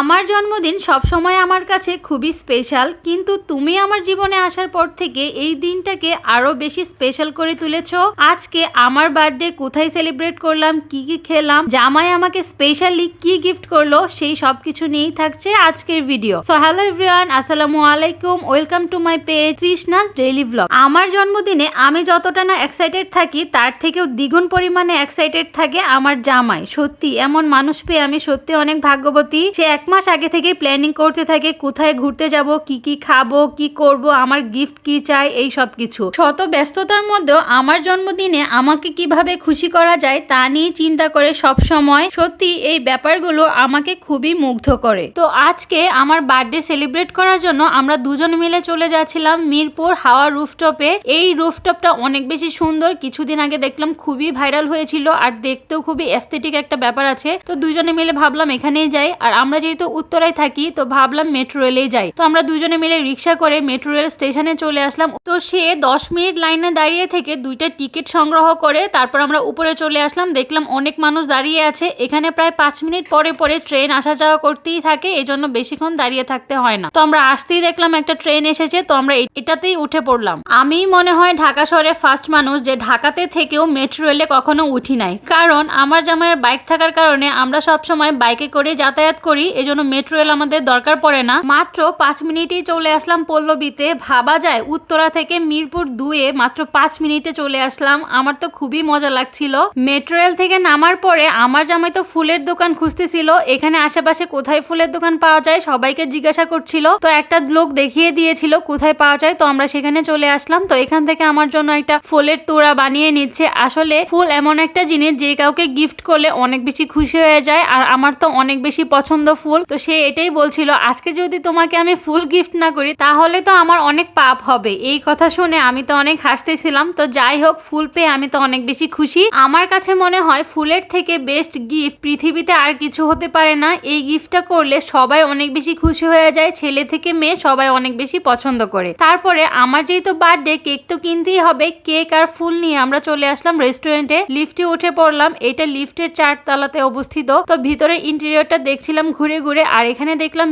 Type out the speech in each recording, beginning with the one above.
আমার জন্মদিন সবসময় আমার কাছে খুবই স্পেশাল, কিন্তু তুমি আমার জীবনে আসার পর থেকে এই দিনটাকে আরো বেশি স্পেশাল করে তুলেছো। আজকে আমার বার্থডে কোথায় সেলিব্রেট করলাম, কি কি খেলাম, জামাই আমাকে স্পেশালি কি গিফট করলো, সেই সবকিছু নিয়েই থাকছে আজকের ভিডিও। সো হ্যালো এভরিওয়ান, আসসালামু আলাইকুম, welcome to my page Trishna's daily blog. আমার জন্মদিনে আমি যতটা না এক্সাইটেড থাকি তার থেকেও দ্বিগুণ পরিমাণে এক্সাইটেড থাকে আমার জামাই। সত্যি এমন মানুষ পেয়ে আমি সত্যি অনেক ভাগ্যবতী। সে এক মাস আগে থেকে প্ল্যানিং করতে থাকে কোথায় ঘুরতে যাব, কি কি খাবো, কি করব, আমার গিফট কি চাই, এই সব কিছু। শত ব্যস্ততার মধ্যেও আমার জন্মদিনে আমাকে কিভাবে খুশি করা যায় তা নিয়ে চিন্তা করে সব সময়। সত্যি এই ব্যাপারগুলো আমাকে খুবই মুগ্ধ করে। তো আজকে আমার বার্থডে সেলিব্রেট করার জন্য আমরা দুজন মিলে চলে যাচ্ছিলাম মিরপুর হাওয়া রুফটপে। এই রুফটপটা অনেক বেশি সুন্দর, কিছুদিন আগে দেখলাম খুবই ভাইরাল হয়েছিল আর দেখতেও খুবই এস্থেটিক একটা ব্যাপার আছে। তো দুজনে মিলে ভাবলাম এখানেই যাই, আর আমরা যেহেতু উত্তরায় থাকি তো ভাবলাম মেট্রো রেলেই যাই। তো আমরা দুজনে মিলে রিক্সা করে মেট্রো রেল স্টেশনে চলে আসলাম। তো সে 10 মিনিট লাইনে দাঁড়িয়ে থেকে 2টা টিকিট সংগ্রহ করে তারপর আমরা উপরে চলে আসলাম। দেখলাম অনেক মানুষ দাঁড়িয়ে আছে। এখানে প্রায় 5 মিনিট পরে পরে ট্রেন আসা যাওয়া করতেই থাকে, এই জন্য বেশিক্ষণ দাঁড়িয়ে থাকতে হয় না। তো আমরা আসতেই দেখলাম একটা ট্রেন এসেছে, তো আমরা এটাতেই উঠে পড়লাম। আমি মনে হয় ঢাকা শহরে ফার্স্ট মানুষ যে ঢাকাতে থেকেও মেট্রো রেলে কখনো উঠি নাই, কারণ আমার জামাইয়ের বাইক থাকার কারণে আমরা সব সময় বাইকে করে যাতায়াত করি, এজন্য মেট্রো রেল আমাদের দরকার পড়ে না। মাত্র 5 মিনিটেই চলে আসলাম পল্লবীতে। ভাবা যায় উত্তরা থেকে মিরপুর 2-এ মাত্র 5 মিনিটে চলে আসলাম। আমার তো খুবই মজা লাগছিল। মেট্রো রেল থেকে নামার পরে আমার জামাই তো ফুলের দোকান খুঁজতেছিল, এখানে আশেপাশে কোথায় ফুলের দোকান পাওয়া যায় সবাইকে জিজ্ঞাসা করছিল। তো একটা লোক দেখিয়ে দিয়েছিল কোথায় পাওয়া যায়, তো আমরা সেখানে চলে আসলাম। তো এখান থেকে আমার জন্য একটা ফুলের তোড়া বানিয়ে নিচ্ছে। আসলে ফুল এমন একটা জিনিস যে কাউকে গিফট করলে অনেক বেশি খুশি হয়ে যায়, আর আমার তো অনেক বেশি পছন্দ ফুল। তো সে এটাই বলছিল আজকে যদি তোমাকে আমি ফুল গিফট না করি তাহলে তো আমার অনেক পাপ হবে। এই কথা শুনে আমি তো অনেক হাসতেছিলাম। তো যাই হোক, ফুল পেয়ে আমি তো অনেক বেশি খুশি। আমার কাছে মনে হয় ফুলের থেকে বেস্ট গিফট পৃথিবীতে আর কিছু হতে পারে না। এই গিফটটা করলে সবাই অনেক বেশি খুশি হয়ে যায়, ছেলে থেকে মেয়ে সবাই অনেক বেশি পছন্দ করে। তারপরে আমার যেহেতু বার্থডে, কেক তো কিনতেই হবে। কেক আর ফুল নিয়ে আমরা চলে আসলাম রেস্টুরেন্টে। লিফটে উঠে পড়লাম। এটা লিফটের 4 তলাতে অবস্থিত। তো ভিতরে ইন্টেরিয়রটা দেখছিলাম ঘুরে ঘুরে, আর এখানে দেখলাম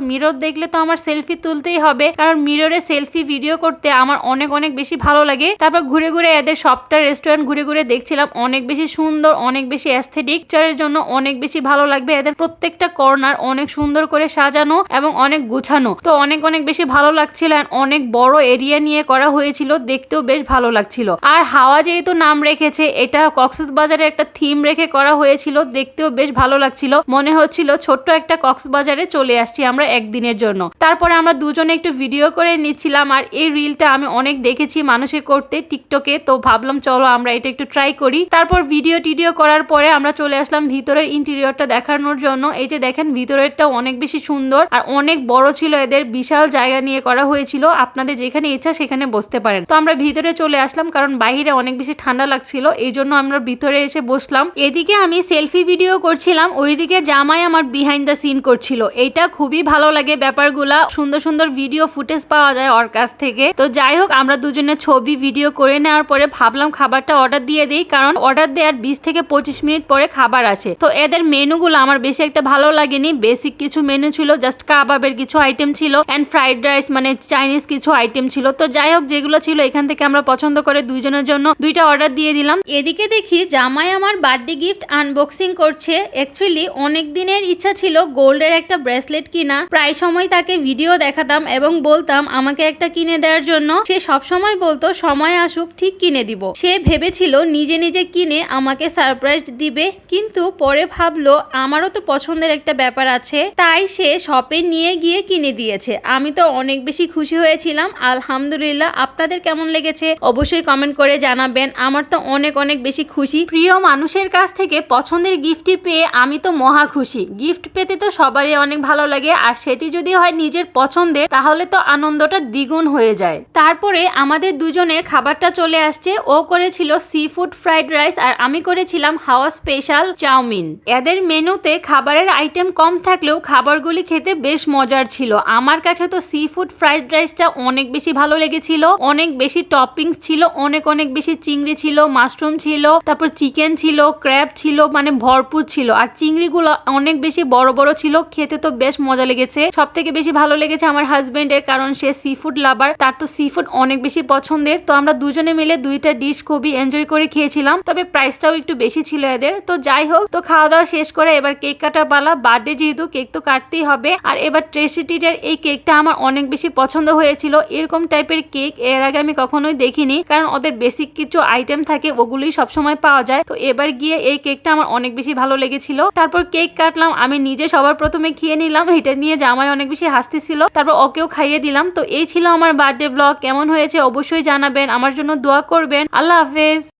মিরর দেখলে তো আমার সেলফি তুলতেই হবে, কারণ মিররে সেলফি ভিডিও করতে আমার অনেক অনেক বেশি ভালো লাগে। তারপর ঘুরে ঘুরে এদের সবটা রেস্টুরেন্ট ঘুরে ঘুরে দেখছিলাম, অনেক বেশি সুন্দর, অনেক বেশি অ্যাস্থেটিক। পিকচারের জন্য অনেক বেশি ভালো লাগবে। এদের প্রত্যেকটা কর্নার অনেক সুন্দর করে সাজানো এবং অনেক গুছানো। তো অনেক অনেক বেশি ভালো লাগছিল। অনেক বড় এরিয়া নিয়ে করা হয়েছিল, দেখতেও বেশ ভালো লাগছিল। আর হাওয়া যেহেতু নাম রেখেছে, এটা কক্সবাজারে একটা থিম রেখে করা হয়েছিল, দেখতেও বেশ ভালো লাগছিল। মনে হচ্ছিল ছোট্ট একটা কক্সবাজারে চলে আসছি আমরা একদিনের জন্য। তারপরে আমরা দুজনে একটু ভিডিও করে নিচ্ছিলাম, আর এই রিলটা আমি অনেক দেখেছি মানুষের করতে টিকটকে, তো ভাবলাম চলো আমরা এটা একটু ট্রাই করি। তারপর ভিডিও করার পরে আমরা চলে আসলাম ভিতরের ইন্টেরিয়রটা দেখানোর জন্য। এই যে দেখেন ভিতরেরটাও অনেক বেশি সুন্দর আর অনেক বড় ছিল। এদের বিশাল জায়গা নিয়ে করা হয়েছিল, আপনাদের যেখানে ইচ্ছা সেখানে বসতে পারেন। তো আমরা ভিতরে চলে আসলাম, কারণ বাইরে অনেক বেশি ঠান্ডা লাগছিল, এই জন্য আমরা ভিতরে এসে বসলাম। এদিকে আমি সেলফি ভিডিও করছিলাম, ওইদিকে জামাই আমার বিহাইন্ড দ্য সিন করছিল। এটা খুবই ভালো লাগে ব্যাপারগুলা, সুন্দর সুন্দর ভিডিও ফুটেজ পাওয়া যায় ওর কাছ থেকে। তো যাই হোক, আমরা দুজনে ছবি ভিডিও করে নেওয়ার পরে ভাবলাম খাবারটা অর্ডার দিয়ে দিই, কারণ অর্ডার দেওয়ার 20 থেকে 25 মিনিট পরে খাবার আছে। তো এদের মেনুগুলো আমার বেশি একটা ভালো লাগেনি। বেসিক কিছু মেনু ছিল, জাস্ট কাবাবের কিছু আইটেম ছিল এন্ড ফ্রাইড রাইস মানে চাইনিজ কিছু আইটেম ছিল। তো যাই হোক, যেগুলো ছিল এখান থেকে আমরা পছন্দ করে দুইজনের জন্য 2টা অর্ডার দিয়ে দিলাম। এদিকে দেখি জামাই আমার বার্থডে গিফট আনবক্সিং করছে। অ্যাকচুয়ালি অনেক দিনের ইচ্ছা ছিল গোল্ডের একটা ব্রেসলেট কিনা। প্রায় সময় তাকে ভিডিও দেখাতাম এবং বলতাম আমাকে একটা কিনে দেওয়ার জন্য। সে সব সময় বলতো সময় আসুক ঠিক কিনে দিব। সে ভেবেছিল নিজে নিজে কিনে আমাকে সারপ্রাইজ দিবে, কিন্তু পরে ভাবলো আমারও তো পছন্দের একটা ব্যাপার আছে, তাই সে শপে নিয়ে গিয়ে কিনে দিয়েছে। আমি তো অনেক বেশি খুশি হয়েছিলাম। আলহামদুলিল্লাহ। আপনাদের কেমন লেগেছে অবশ্যই কমেন্ট করে জানাবেন। আমার তো অনেক অনেক বেশি খুশি। প্রিয় মানুষের কাছ থেকে পছন্দের গিফটটি পেয়ে আমি তো মহা খুশি। গিফট পেতে তো সবারই অনেক ভালো লাগে, আর সেটি যদি হয় নিজের পছন্দের তাহলে তো আনন্দটা দ্বিগুণ হয়ে যায়। তারপরে আমাদের দুজনের খাবারটা চলে আসছে। ও করেছিল সি ফুড ফ্রাইড রাইস আর আমি করেছিলাম হাওয়া স্পেশাল চাউমিন। এদের মেনুতে খাবারের আইটেম কম থাকলেও খাবারগুলি খেতে বেশ মজার ছিল। আমার কাছে তো সি ফুড ফ্রাইড রাইসটা অনেক বেশি ভালো লেগেছিল। অনেক বেশি টপিংস ছিল, অনেক অনেক বেশি চিংড়ি ছিল, মাশরুম ছিল, তারপর চিকেন ছিল, ক্র্যাব ছিল, মানে ভরপুর ছিল। আর চিংড়িগুলো অনেক বেশি বড় বড় ছিল, খেতে তো বেশ মজা লেগেছে। সব থেকে বেশি ভালো লেগেছে আমার হাজবেন্ডের, কারণ সে সি ফুড লাভার, তার তো সি ফুড অনেক বেশি পছন্দের। তো আমরা দুজনে মিলে দুইটা ডিশ খুবই এনজয় করে খেয়েছিলাম, তবে প্রাইসটাও একটু বেশি ছিল এদের। তো যাই হোক, তো খাওয়া দাওয়া শেষ করে এবার কেক কাটার পালা। বার্থডে যেহেতু কেক তো কাটতেই হবে। আর এবার ট্রেসি ট্রিটের এই কেকটা আমার অনেক বেশি পছন্দ হয়েছিল। এরকম টাইপের কেক এর আগে আমি কখনোই দেখিনি, কারণ ওদের বেসিক কিছু আইটেম থাকে ওগুলোই সবসময় পাওয়া যায়। তো এবার গিয়ে এই কেকটা আমার অনেক বেশি ভালো লেগেছিল। তারপর কেক কাটলাম, আমি নিজে সবার প্রথমে খেয়ে নিলাম, এটা নিয়ে জামাই অনেক বেশি হাসতেছিল। তারপর ওকেও খাইয়ে দিলাম। তো এই ছিল আমার বার্থডে ব্লগ। কেমন হয়েছে অবশ্যই জানাবেন, আমার জন্য দোয়া করবেন। আল্লাহ হাফেজ।